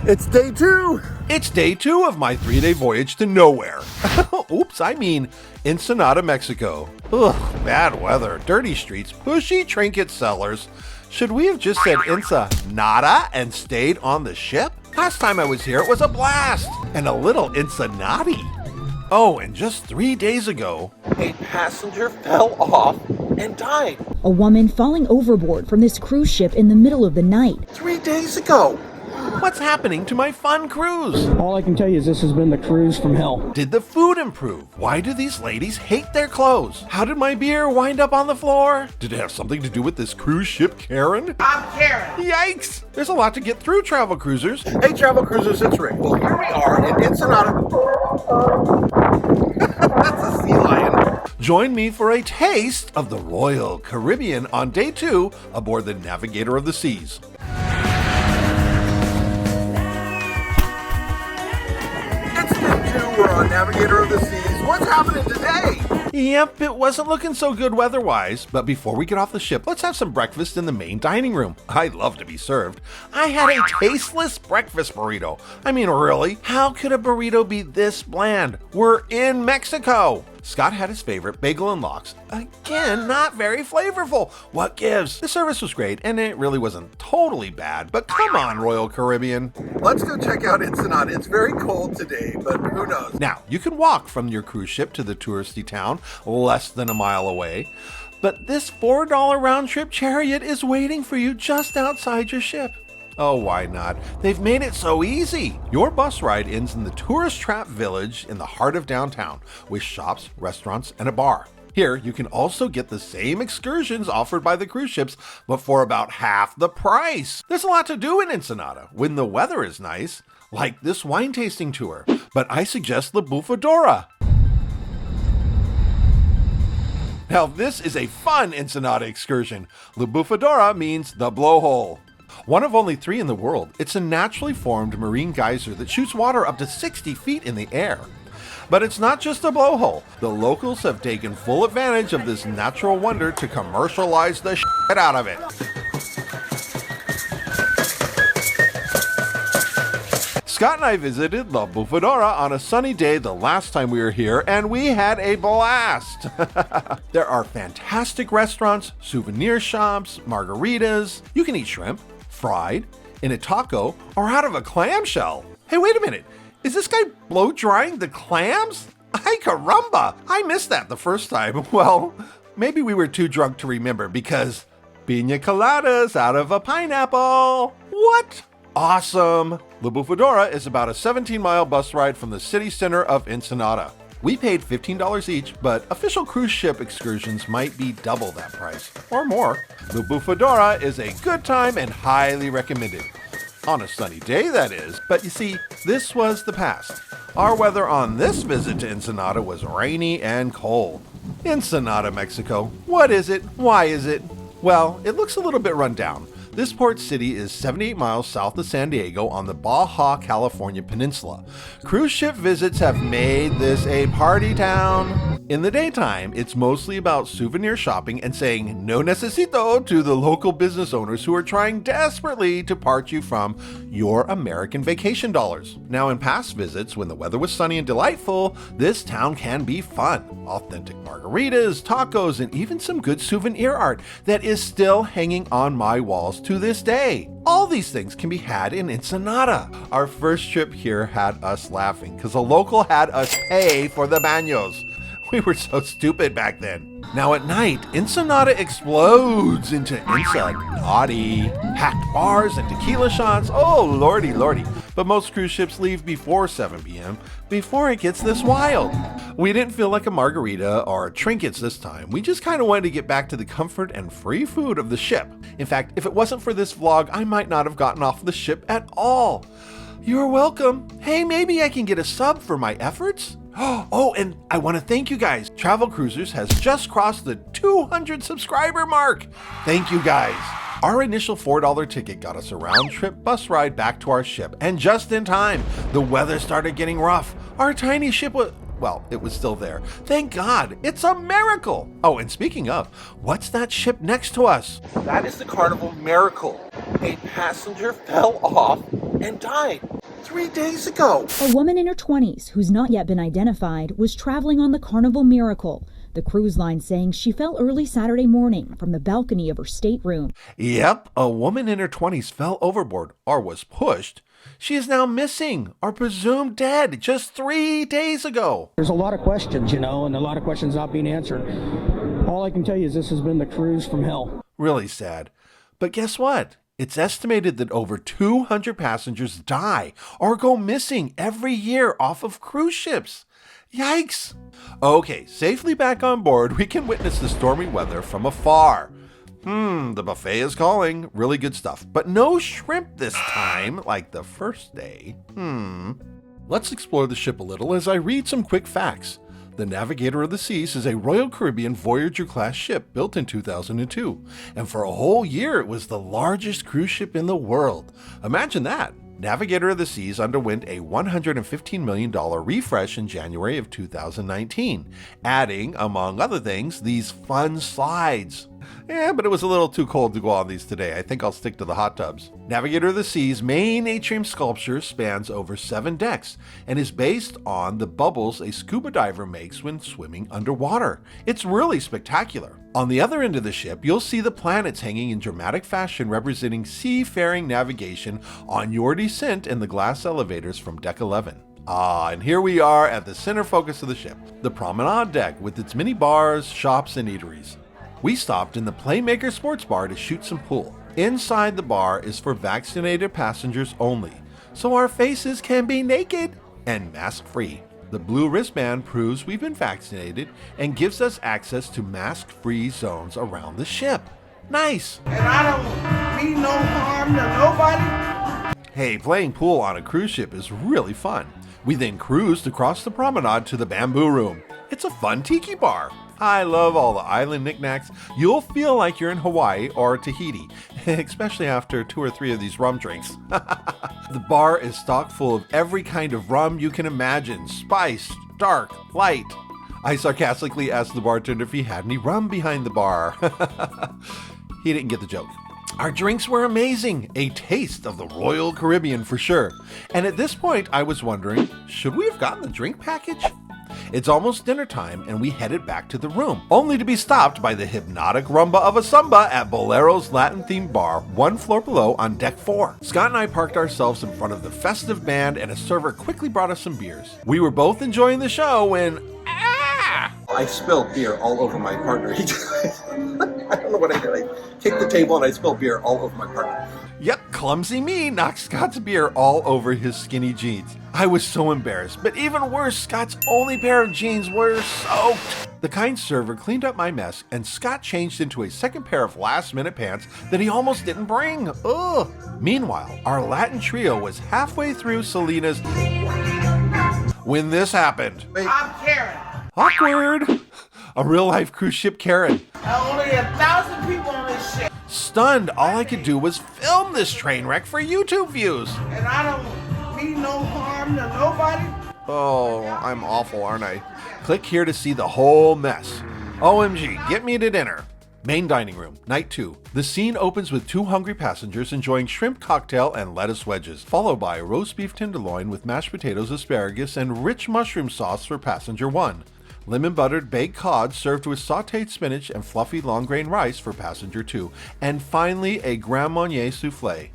It's day 2! It's day 2 of my 3-day voyage to nowhere. Oops, I mean Ensenada, Mexico. Ugh, bad weather, dirty streets, pushy trinket sellers. Should we have just said Ensenada and stayed on the ship? Last time I was here, it was a blast and a little Ensenada. Oh, and just 3 days ago, a passenger fell off and died. A woman falling overboard from this cruise ship in the middle of the night. 3 days ago. What's happening to my fun cruise? All I can tell you is this has been the cruise from hell. Did the food improve? Why do these ladies hate their clothes? How did my beer wind up on the floor? Did it have something to do with this cruise ship Karen? I'm Karen! Yikes! There's a lot to get through, travel cruisers. Hey, travel cruisers, it's Rick. Well, here we are in Ensenada. That's a sea lion. Join me for a taste of the Royal Caribbean on day 2 aboard the Navigator of the Seas. We're on Navigator of the Seas. What's happening today? Yep, it wasn't looking so good weather-wise, but before we get off the ship, let's have some breakfast in the main dining room. I'd love to be served. I had a tasteless breakfast burrito. I mean, really? How could a burrito be this bland? We're in Mexico! Scott had his favorite, bagel and lox. Again, not very flavorful. What gives? The service was great, and it really wasn't totally bad, but come on, Royal Caribbean. Let's go check out Ensenada. It's very cold today, but who knows? Now, you can walk from your cruise ship to the touristy town, less than a mile away. But this $4 round-trip chariot is waiting for you just outside your ship. Oh, why not? They've made it so easy. Your bus ride ends in the tourist trap village in the heart of downtown, with shops, restaurants, and a bar. Here, you can also get the same excursions offered by the cruise ships, but for about half the price. There's a lot to do in Ensenada when the weather is nice, like this wine tasting tour. But I suggest the Bufadora. Now, this is a fun Ensenada excursion. The Bufadora means the blowhole. One of only 3 in the world, it's a naturally formed marine geyser that shoots water up to 60 feet in the air. But it's not just a blowhole. The locals have taken full advantage of this natural wonder to commercialize the shit out of it. Scott and I visited La Bufadora on a sunny day the last time we were here, and we had a blast. There are fantastic restaurants, souvenir shops, margaritas. You can eat shrimp, fried, in a taco, or out of a clamshell. Hey, wait a minute. Is this guy blow drying the clams? Ay caramba! I missed that the first time. Well, maybe we were too drunk to remember because piña coladas out of a pineapple. What? Awesome! La Bufadora is about a 17-mile bus ride from the city center of Ensenada. We paid $15 each, but official cruise ship excursions might be double that price, or more. La Bufadora is a good time and highly recommended. On a sunny day, that is. But you see, this was the past. Our weather on this visit to Ensenada was rainy and cold. Ensenada, Mexico. What is it? Why is it? Well, it looks a little bit run down. This port city is 78 miles south of San Diego on the Baja California Peninsula. Cruise ship visits have made this a party town. In the daytime, it's mostly about souvenir shopping and saying no necesito to the local business owners who are trying desperately to part you from your American vacation dollars. Now, in past visits, when the weather was sunny and delightful, this town can be fun. Authentic margaritas, tacos, and even some good souvenir art that is still hanging on my walls to this day. All these things can be had in Ensenada. Our first trip here had us laughing because a local had us pay for the baños. We were so stupid back then. Now at night, Ensenada explodes into Ensenada. Packed bars and tequila shots. Oh, lordy, lordy. But most cruise ships leave before 7 p.m. before it gets this wild. We didn't feel like a margarita or trinkets this time. We just kind of wanted to get back to the comfort and free food of the ship. In fact, if it wasn't for this vlog, I might not have gotten off the ship at all. You're welcome. Hey, maybe I can get a sub for my efforts? Oh, and I want to thank you guys. Travel Cruisers has just crossed the 200 subscriber mark. Thank you guys. Our initial $4 ticket got us a round-trip bus ride back to our ship, and just in time, the weather started getting rough. Our tiny ship was, well, it was still there. Thank God, it's a miracle. Oh, and speaking of, what's that ship next to us? That is the Carnival Miracle. A passenger fell off and died. 3 days ago. A woman in her 20s, who's not yet been identified, was traveling on the Carnival Miracle, the cruise line saying she fell early Saturday morning from the balcony of her stateroom. Yep, a woman in her 20s fell overboard or was pushed. She is now missing or presumed dead just 3 days ago. There's a lot of questions, and a lot of questions not being answered. All I can tell you is this has been the cruise from hell. Really sad. But guess what? It's estimated that over 200 passengers die or go missing every year off of cruise ships. Yikes! Okay, safely back on board, we can witness the stormy weather from afar. The buffet is calling. Really good stuff. But no shrimp this time, like the first day. Let's explore the ship a little as I read some quick facts. The Navigator of the Seas is a Royal Caribbean Voyager-class ship built in 2002. And for a whole year, it was the largest cruise ship in the world. Imagine that. Navigator of the Seas underwent a $115 million refresh in January of 2019, adding, among other things, these fun slides. But it was a little too cold to go on these today. I think I'll stick to the hot tubs. Navigator of the Sea's main atrium sculpture spans over 7 decks and is based on the bubbles a scuba diver makes when swimming underwater. It's really spectacular. On the other end of the ship, you'll see the planets hanging in dramatic fashion representing seafaring navigation on your descent in the glass elevators from Deck 11. And here we are at the center focus of the ship, the promenade deck with its many bars, shops, and eateries. We stopped in the Playmaker Sports Bar to shoot some pool. Inside the bar is for vaccinated passengers only, so our faces can be naked and mask-free. The blue wristband proves we've been vaccinated and gives us access to mask-free zones around the ship. Nice! And I don't mean no harm to nobody. Hey, playing pool on a cruise ship is really fun. We then cruised across the promenade to the Bamboo Room. It's a fun tiki bar. I love all the island knickknacks. You'll feel like you're in Hawaii or Tahiti, especially after 2 or 3 of these rum drinks. The bar is stocked full of every kind of rum you can imagine, spiced, dark, light. I sarcastically asked the bartender if he had any rum behind the bar. He didn't get the joke. Our drinks were amazing, a taste of the Royal Caribbean for sure. And at this point, I was wondering, should we have gotten the drink package? It's almost dinner time and we headed back to the room, only to be stopped by the hypnotic rumba of a samba at Boleros Latin-themed bar 1 floor below on Deck 4. Scott and I parked ourselves in front of the festive band and a server quickly brought us some beers. We were both enjoying the show when... I spilled beer all over my partner. I don't know what I did. I kicked the table and I spilled beer all over my partner. Yep, clumsy me knocked Scott's beer all over his skinny jeans. I was so embarrassed, but even worse, Scott's only pair of jeans were soaked. The kind server cleaned up my mess, and Scott changed into a second pair of last-minute pants that he almost didn't bring. Ugh. Meanwhile, our Latin trio was halfway through Selena's when this happened. I'm Karen. Awkward. A real-life cruise ship Karen. Only 1,000 people on this ship. Stunned, all I could do was film this train wreck for YouTube views. And I don't mean no harm to nobody. Oh, I'm awful, aren't I? Click here to see the whole mess. OMG, get me to dinner. Main dining room, night 2. The scene opens with 2 hungry passengers enjoying shrimp cocktail and lettuce wedges, followed by a roast beef tenderloin with mashed potatoes, asparagus, and rich mushroom sauce for passenger 1. Lemon buttered baked cod served with sauteed spinach and fluffy long grain rice for passenger 2. And finally, a Grand Marnier souffle.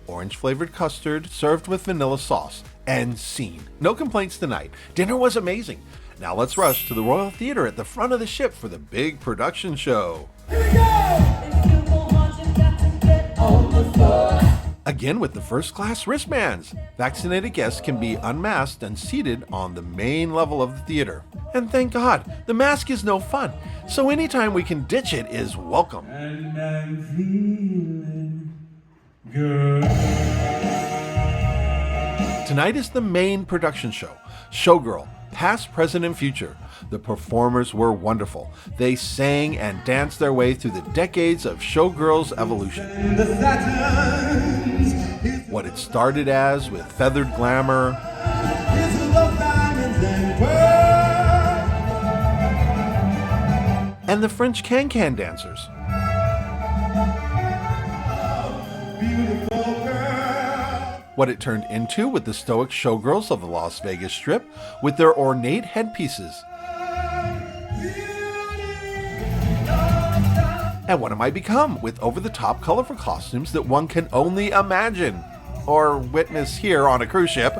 Orange flavored custard served with vanilla sauce. And scene. No complaints tonight. Dinner was amazing. Now let's rush to the Royal Theater at the front of the ship for the big production show. Here we go. Again with the first class wristbands. Vaccinated guests can be unmasked and seated on the main level of the theater. And thank God, the mask is no fun, so anytime we can ditch it is welcome. And I'm feeling good. Tonight is the main production show, Showgirl, past, present, and future. The performers were wonderful. They sang and danced their way through the decades of Showgirl's evolution. What it started as with feathered glamour, and the French can-can dancers. what it turned into with the stoic showgirls of the Las Vegas Strip with their ornate headpieces. And what it might become with over-the-top colorful costumes that one can only imagine or witness here on a cruise ship.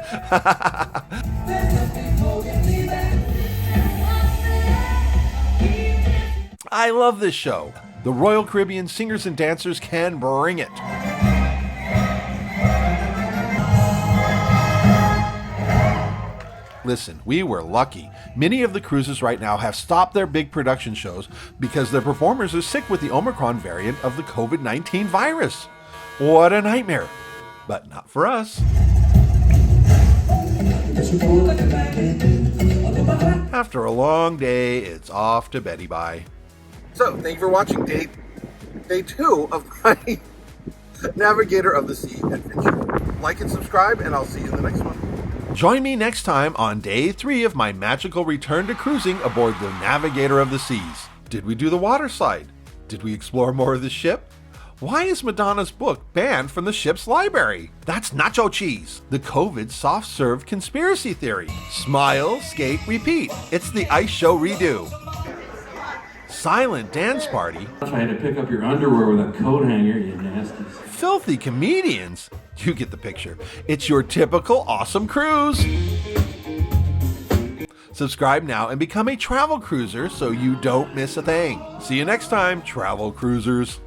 I love this show. The Royal Caribbean singers and dancers can bring it. Listen, we were lucky. Many of the cruises right now have stopped their big production shows because their performers are sick with the Omicron variant of the COVID-19 virus. What a nightmare. But not for us. After a long day, it's off to Betty Bye. So, thank you for watching day 2 of my Navigator of the Sea adventure. Like and subscribe, and I'll see you in the next one. Join me next time on day 3 of my magical return to cruising aboard the Navigator of the Seas. Did we do the water slide? Did we explore more of the ship? Why is Madonna's book banned from the ship's library? That's nacho cheese, the COVID soft serve conspiracy theory. Smile, skate, repeat. It's the ice show redo. Silent dance party. Trying to pick up your underwear with a coat hanger, you nasties. Filthy comedians. You get the picture. It's your typical awesome cruise. Subscribe now and become a travel cruiser so you don't miss a thing. See you next time, travel cruisers.